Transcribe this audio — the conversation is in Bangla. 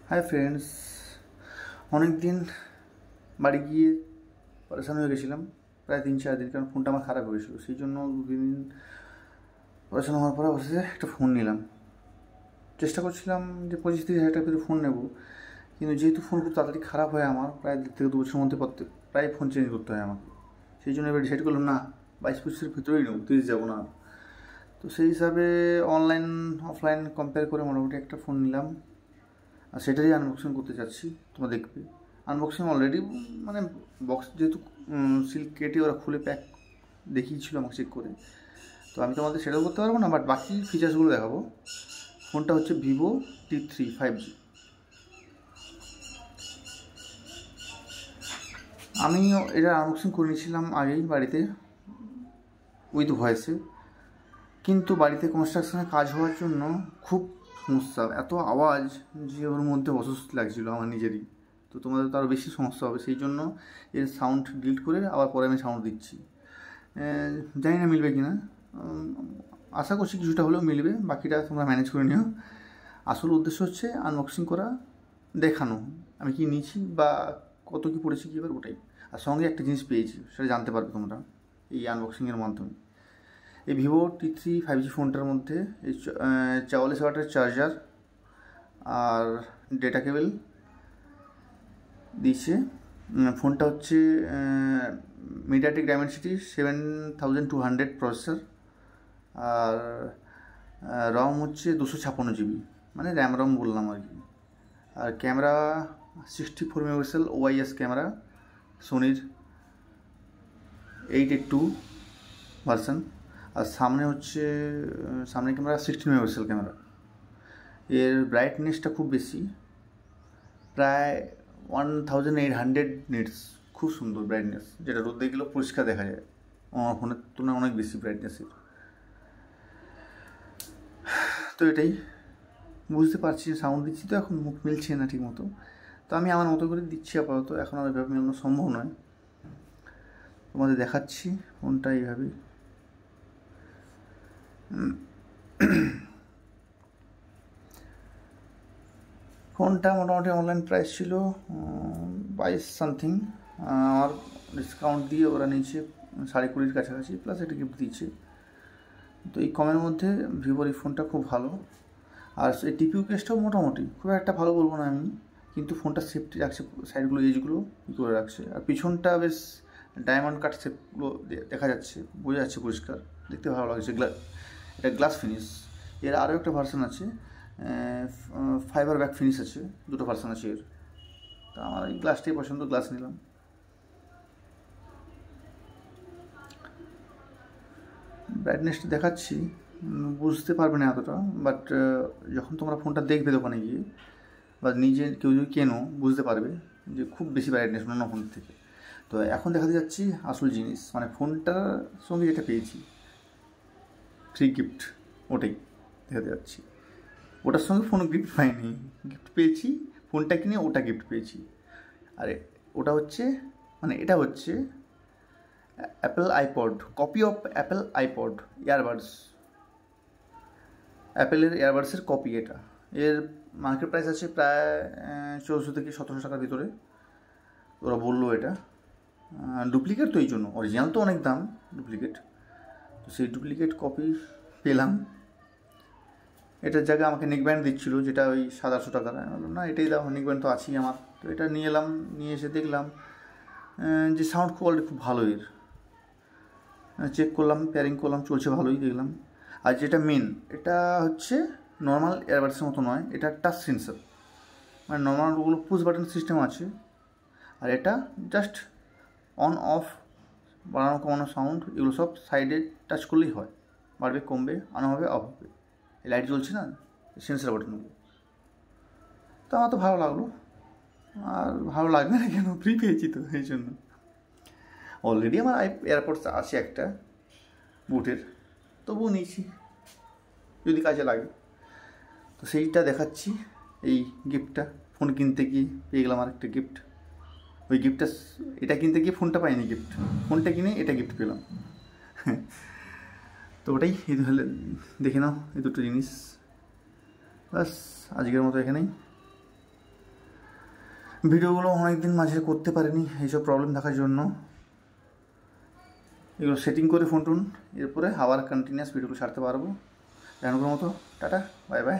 হাই ফ্রেন্ডস, অনেক দিন বাড়ি গিয়ে পরেশান হয়ে গেছিলাম, প্রায় 3-4 দিন, কারণ ফোনটা আমার খারাপ হয়ে গেছিলো। সেই জন্য 2-3 দিন পরেশান হওয়ার পরে অবশেষে একটা ফোন নিলাম। চেষ্টা করছিলাম যে 25-30 হাজার টাকা ভিতরে ফোন নেব, কিন্তু যেহেতু ফোন খুব তাড়াতাড়ি খারাপ হয় আমার, প্রায় 1-2 বছরের মধ্যে প্রায় ফোন চেঞ্জ করতে হয় আমাকে। সেই জন্য এবার ডিসাইড করলাম না, 22-25-এর ভিতরেই নেব, 30 যাবো না। তো সেই হিসাবে অনলাইন অফলাইন কম্পেয়ার করে মোটামুটি একটা ফোন নিলাম, আর সেটারই আনবক্সিং করতে চাচ্ছি। তোমরা দেখবে আনবক্সিং অলরেডি, মানে বক্স যেহেতু সিল্ক কেটে ওরা খুলে প্যাক দেখিয়েছিল আমাকে চেক করে, তো আমি তোমাদের সেটাও করতে পারবো না, বাট বাকি ফিচার্সগুলো দেখাবো। ফোনটা হচ্ছে ভিভো T3 5G। আমি এটা আনবক্সিং করে নিয়েছিলাম আগেই বাড়িতে উইথ ভয়েসে, কিন্তু বাড়িতে কনস্ট্রাকশনের কাজ হওয়ার জন্য খুব সমস্যা, এত আওয়াজ যে ওর মধ্যে অস্বস্তি লাগছিলো আমার নিজেরই। তো তোমাদের তো আরও বেশি সমস্যা হবে, সেই জন্য এর সাউন্ড ডিলিট করে আবার পরে আমি সাউন্ড দিচ্ছি। জানি না মিলবে কি না, আশা করছি কিছুটা হলেও মিলবে, বাকিটা তোমরা ম্যানেজ করে নিও। আসল উদ্দেশ্য হচ্ছে আনবক্সিং করা, দেখানো আমি কি নিয়েছি বা কত কী পড়েছি কী, এবার ওটাই। আর সঙ্গে একটা জিনিস পেয়েছি, সেটা জানতে পারবে তোমরা এই আনবক্সিংয়ের মাধ্যমে। এই ভিভো T3 5G ফোনটার মধ্যে এই 44 ওয়াটের চার্জার আর ডেটা কেবল দিয়েছে। ফোনটা হচ্ছে মিডিয়াটেক ডাইমেনসিটি 7200 প্রসেসর, আর রম হচ্ছে 256 GB, মানে র্যাম রম বললাম আর কি। আর ক্যামেরা 64 মেগাপিক্সেল OIS ক্যামেরা, সোনির 882 ভার্সন। আর সামনে হচ্ছে সামনে ক্যামেরা 16 মেগাপিক্সেল ক্যামেরা। এর ব্রাইটনেসটা খুব বেশি, প্রায় 1800 নিটস, খুব সুন্দর ব্রাইটনেস, যেটা রোদ দিয়ে গেলেও পরিষ্কার দেখা যায়। আমার ফোনের তুলনায় অনেক বেশি ব্রাইটনেসের। তো এটাই বুঝতে পারছি, সাউন্ড দিচ্ছি তো এখন মুখ মিলছে না ঠিক মতো, তো আমি আমার মতো করে দিচ্ছি আপাতত, এখন আর এভাবে মেলানো সম্ভব নয়। তোমাদের দেখাচ্ছি ফোনটা এইভাবেই। ফোনটা মোটামুটি অনলাইন প্রাইস ছিল 22 সামথিং, আমার ডিসকাউন্ট দিয়ে ওরা নিয়েছে 20.5 কাছাকাছি, প্লাস একটা গিফট দিয়েছে। তো এই কমের মধ্যে ভিভোর এই ফোনটা খুব ভালো। আর এই টিপিউ কেসটাও মোটামুটি খুব একটা ভালো বলবো না আমি, কিন্তু ফোনটা সেফটি রাখছে, সাইডগুলো এজগুলো ই করে রাখছে, আর পিছনটা বেশ ডায়মন্ড কাট শেপগুলো দেখা যাচ্ছে, বোঝা যাচ্ছে পরিষ্কার, দেখতে ভালো লাগছে। এটা গ্লাস ফিনিশ। এর আরও একটা ভার্সন আছে, ফাইবার ব্যাক ফিনিশ আছে, দুটো ভার্সন আছে এর। তা আমার এই গ্লাসটাই পছন্দ, গ্লাস নিলাম। ব্রাইটনেসটা দেখাচ্ছি, বুঝতে পারবে না এতটা, বাট যখন তোমরা ফোনটা দেখবে দোকানে গিয়ে বা নিজে কেউ যদি কেনো, বুঝতে পারবে যে খুব বেশি ব্রাইটনেস অন্য ফোনের থেকে। তো এখন দেখাতে যাচ্ছি আসল জিনিস, মানে ফোনটার সঙ্গে যেটা পেয়েছি ফ্রি গিফট, ওটাই দেখাতে যাচ্ছি। ওটার সঙ্গে ফোন গিফট পাইনি, গিফট পেয়েছি ফোনটা কিনে, ওটা গিফট পেয়েছি। আর ওটা হচ্ছে, মানে এটা হচ্ছে Apple iPod, copy of Apple iPod earbuds, অ্যাপেলের ইয়ারবাডসের কপি এটা। এর মার্কেট প্রাইস আছে প্রায় 1400 থেকে 1700 টাকার ভিতরে, ওরা বললো এটা ডুপ্লিকেট, তো এই জন্য, অরিজিনাল তো অনেক দাম, ডুপ্লিকেট। তো সেই ডুপ্লিকেট কপি পেলাম। এটার জায়গায় আমাকে নেকব্যান্ড দিচ্ছিলো, যেটা ওই 700 টাকার, আমি বললাম না এটাই দাও, নেকব্যান্ড তো আছেই আমার। তো এটা নিয়ে এলাম, নিয়ে এসে দেখলাম যে সাউন্ড কোয়ালিটি খুব ভালো এর। চেক করলাম, পেয়ারিং করলাম, চলছে ভালোই দেখলাম। আর যেটা মেন, এটা হচ্ছে নর্মাল এয়ারবাডসের মতো নয়, এটা টাচ সেন্সার, মানে নর্মাল ওগুলো পুশ বাটন সিস্টেম আছে, আর এটা জাস্ট অন অফ, বাড়ানো কমানো সাউন্ড এগুলো সব সাইডে টাচ করলেই হয়, বাড়বে কমবে, অন হবে অফ হবে। এই লাইট জ্বলছে না, সেন্সার বাটনগুলো। তো আমার তো ভালো লাগলো, আর ভালো লাগবে না কেন, ফ্রি পেয়েছি তো এই জন্য। অলরেডি আমার এয়ারপোর্টস আছে একটা বুটের, তবুও নিয়েছি যদি কাজে লাগে। তো সেইটা দেখাচ্ছি, এই গিফটটা ফোন কিনতে গিয়ে পেয়ে গেলাম আর একটা গিফট। ওই গিফটটা, এটা কিনতে গিয়ে ফোনটা পাইনি গিফট, ফোনটা কিনে এটা গিফট পেলাম। তো ওটাই, এই হলে দেখে নাও এই দুটো জিনিস। বাস আজকের মতো এখানেই। ভিডিওগুলো অনেকদিন মাঝে করতে পারিনি এইসব প্রবলেম থাকার জন্য। এগুলো সেটিং করে ফোন টোন এরপরে আবার কন্টিনিউয়াস ভিডিওগুলো ছাড়তে পারবো। এখনকার মতো টাটা, বাই বাই।